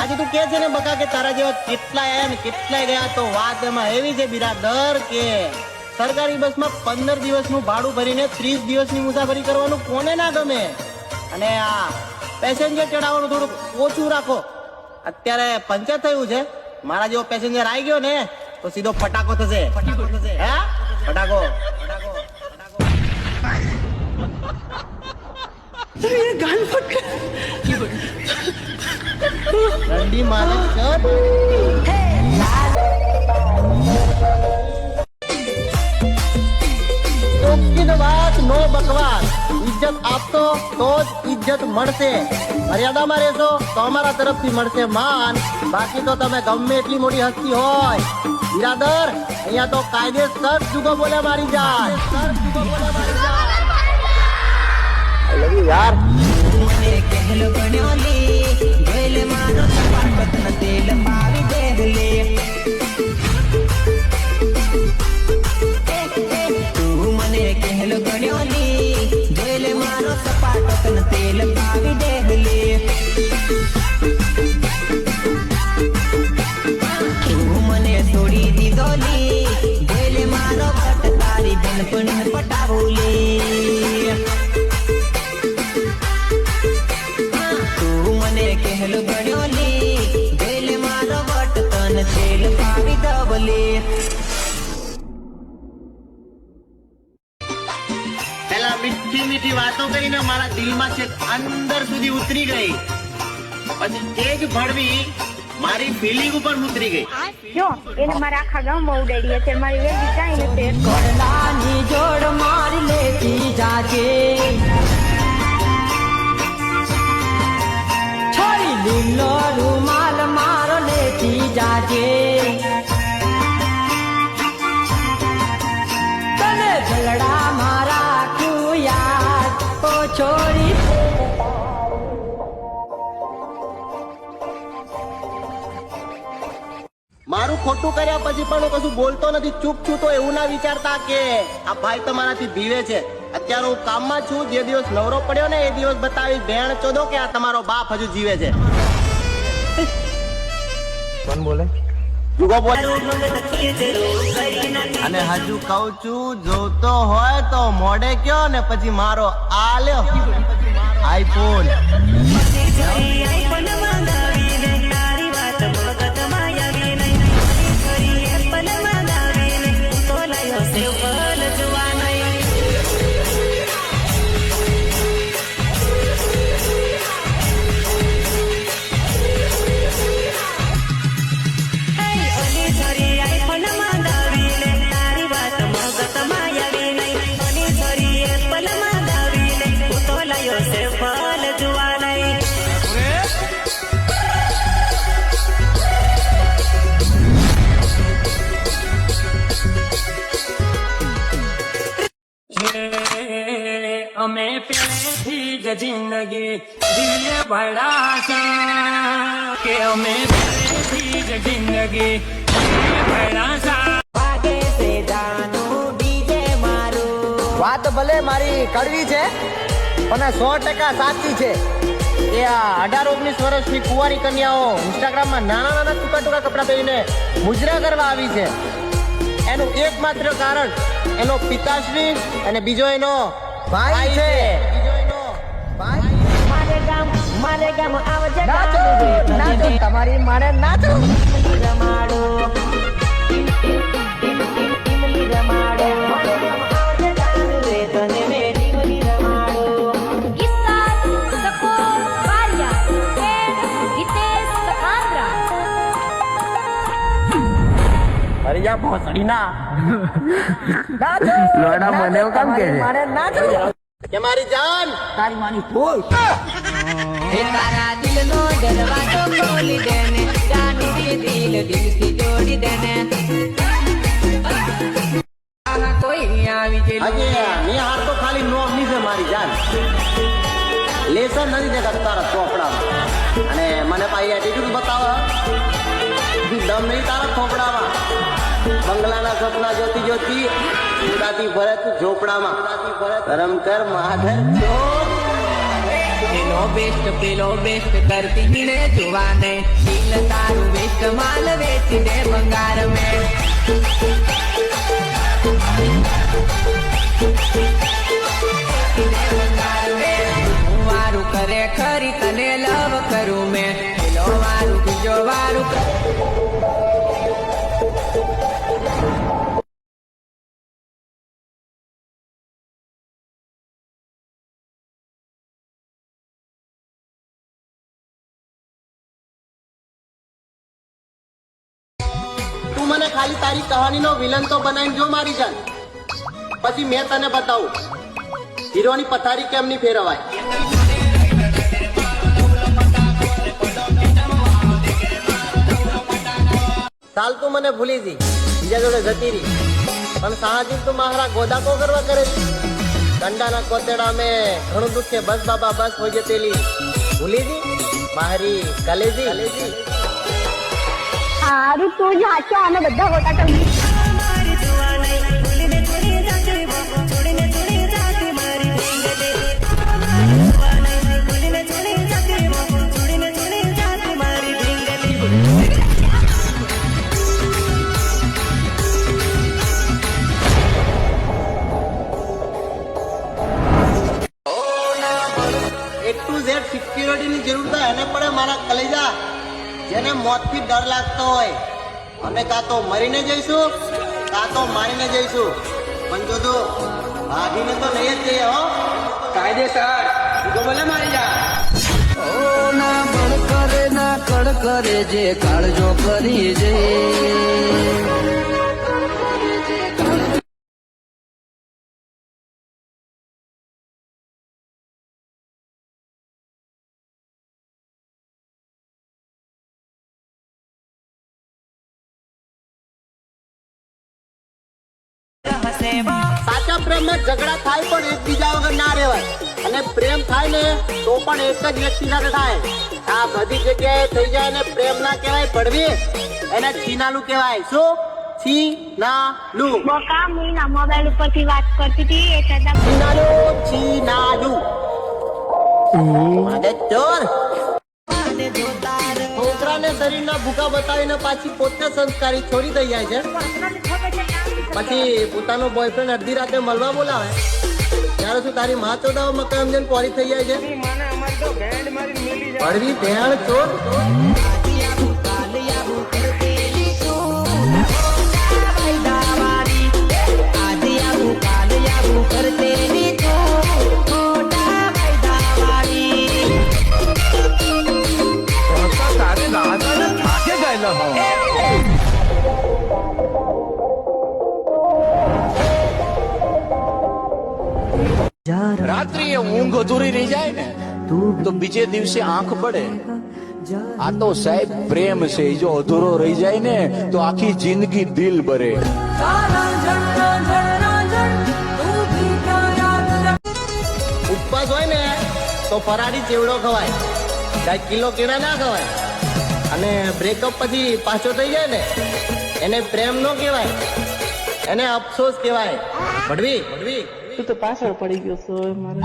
આજે તું કે છે ને બકા કે તારા જેવા કેટલાય આયા ને કેટલાય ગયા, તો વાત એમાં એવી છે બિરાદર કે સરકારી બસમાં 15 દિવસનું ભાડું ભરીને 30 દિવસની મુસાફરી કરવાનું કોને ના ગમે? અને આ પેસેન્જર ચડાવવાનું થોડુંક ઓછું રાખો. અત્યારે પંચર થયું છે, મારા જેવો પેસેન્જર આવી ગયો ને તો સીધો ફટાકો થશે. હે ફટાકો ઠંડી મારે વાત નો બકવાસ. ઇજ્જત આપતો તો જ ઇજ્જત મળશે. મર્યાદામાં રહેશો તો અમારા તરફથી મળશે માન. બાકી તો તમે ગમે એટલી મોટી હસ્તી હોય બિરાદર, અહીંયા તો કાયદેસર જુગો બોલે મારી જાય. યાર પેલા મીઠી મીઠી વાતો કરીને મારા દિલમાં છે અંદર સુધી ઉતરી ગઈ, પછી એ જ ભણવી મારી ફિલિંગ ઉપર ઉતરી ગઈ. જો એને મારા આખા ગામમાં ઉડાડી છે, મારી વેગી કાઈ નથી. ઘોડાની જોડ મારી લેતી જાજે, છોરી લીલો રૂમાલ મારો લેતી જાજે, તને જલડા મારા ક્યું યાદ ઓ છોરી. મારું ખોટું કર્યા પછી પણ હું કશું બોલતો નથી, ચૂપ છું. તો એવું ના વિચારતા કે આ ભાઈ તમારાથી ભીવે છે. અત્યારે હું કામમાં છું, જે દિવસ નવરો પડ્યો ને એ દિવસ બતાવી ભેણ ચોદો કે આ તમારો બાપ હજુ જીવે છે. કોણ બોલે? જુગો બોલે. અને હજુ કહું છું, જોતો હોય તો મોઢે કયો ને પછી મારો આ લ્યો આઈફોન. અમે પેલેથી જ જિંદગી જીવીએ ભડાસા, કે અમે પેલેથી જ જિંદગી જીવીએ ભડાસા. વાગે છે જાનું ડીજે મારું. વાત ભલે મારી કડવી છે પણ 100% સાચી છે. એ આ 18-19 વર્ષની કુંવારી કન્યાઓ ઇન્સ્ટાગ્રામમાં નાના નાના ટૂંકા ટૂંકા કપડા પહેરીને મુજરા કરવા આવી છે. એનું એકમાત્ર કારણ એનો પિતાશ્રી અને બીજો એનો ભાઈ છે. મારે ગામ આવજે નાચો નાચો તમારી માને નાચો. રમાડો ટીમલી રમાડો આવજે રે તને મેરી મની રમાડો. ઇસાલ સકો વારિયા એન્ડ હિતેશ સખાન્દ્રા. અરે યા ભોસડી ના નાચો. લોડા મને એવું કામ કે મારે નાચો કે મારી જાન તારી માની ફૂલ. હે તારા દિલનો દરવાજો ખોલી દેને, જાની દિલ દિલથી જોડી દેને. આ કોઈ આવી ગયેલું આજે ની હાર તો ખાલી નોમની છે મારી જાન. લેસન નથી દેખાતું તારા ચોપડામાં, અને મને પાછી એટીટ્યુડ બતાવે. દમ નહીં તારા થોપડામાં. બંગલાના સપના જોતી જોતી ઉડાતી ભરત ઝોપડામાં. કરમ કર માધર પેલો બેસ્ટ કરતી ને જુવાને દિલ તારું વેસ્ટ માલ વેચી દે બંગાર મેં વારું કરે ખરી તને લવ કરું મેં પેલો વારું બીજો વારું તું મને ખાલી તારી કહાનીનો વિલન તો બનાવીને જો મારી જાન, પછી મેં તને બતાવું હીરોની પથારી કેમની ફેરવાય. ચાલ તું મને ભૂલી જી, બીજા જોડે જતી રહી, પણ સાહજિક તું મારા ગોદાકો કરવા કરે છે. કંડાના કોતેડા મેં ઘણું દુઃખ છે, બસ બાબા બસ હો જતેલી ભૂલી જી મારી કલેજી. સારું તું જ હાચો, અમે બધા ગોટા કરી. સિક્યુરિટીની જરૂર તો એને પડે મારા કલેજા, જેને મોતથી ડર લાગતો હોય. અમે કાં તો મરીને જઈશું કાં તો મારીને જઈશું, પણ જોજો ભાગીને તો નહીં જ જઈએ હો. કાયદેસર તું બોલે મારી જા ના બળ કરે ના કળ કરે જે કાળજો કરી જે સાચા પ્રેમમાં ઝઘડા થાય પણ એકબીજા વગર ના રહેવાય, અને પ્રેમ થાય ને તો પણ એક જ વ્યક્તિ સાથે થાય. આ બધી જગ્યાએ થઈ જાય ને પ્રેમ ના કહેવાય પડવી, એને છીનાલું કહેવાય. શું છીનાલું? બોકા મીના મોબાઈલ ઉપરથી વાત કરતી હતી એટલે છીનાલું. મારે ચોર છોકરાને શરીરના ભૂકા બતાવીને પાછી પોતે સંસ્કારી છોડી દઈ જાય છે, પછી પોતાનો બોયફ્રેન્ડ અડધી રાતે મળવા બોલાવે ત્યારે શું તારી માં ચોદાવમાં કઈ સમજણ પોરી થઈ જાય છે? પડવી ભેણ ચોર. રાત્રિએ ઊંઘ અધૂરી રહી જાય ને તો બીજે દિવસે આંખ પડે. આ તો સાહેબ પ્રેમ છે, જો અધૂરો રહી જાય ને તો આખી જિંદગી દિલ ભરે. ઉપવાસ હોય ને તો ફરાળી ચેવડો ખવાય, 1 કિલો કેળા ના ખવાય. અને બ્રેકઅપ પછી પાછો થઈ જાય ને એને પ્રેમ નો કહેવાય, એને અફસોસ કહેવાય. ભડવી તું તો પાછળ પડી ગયો છો મારે.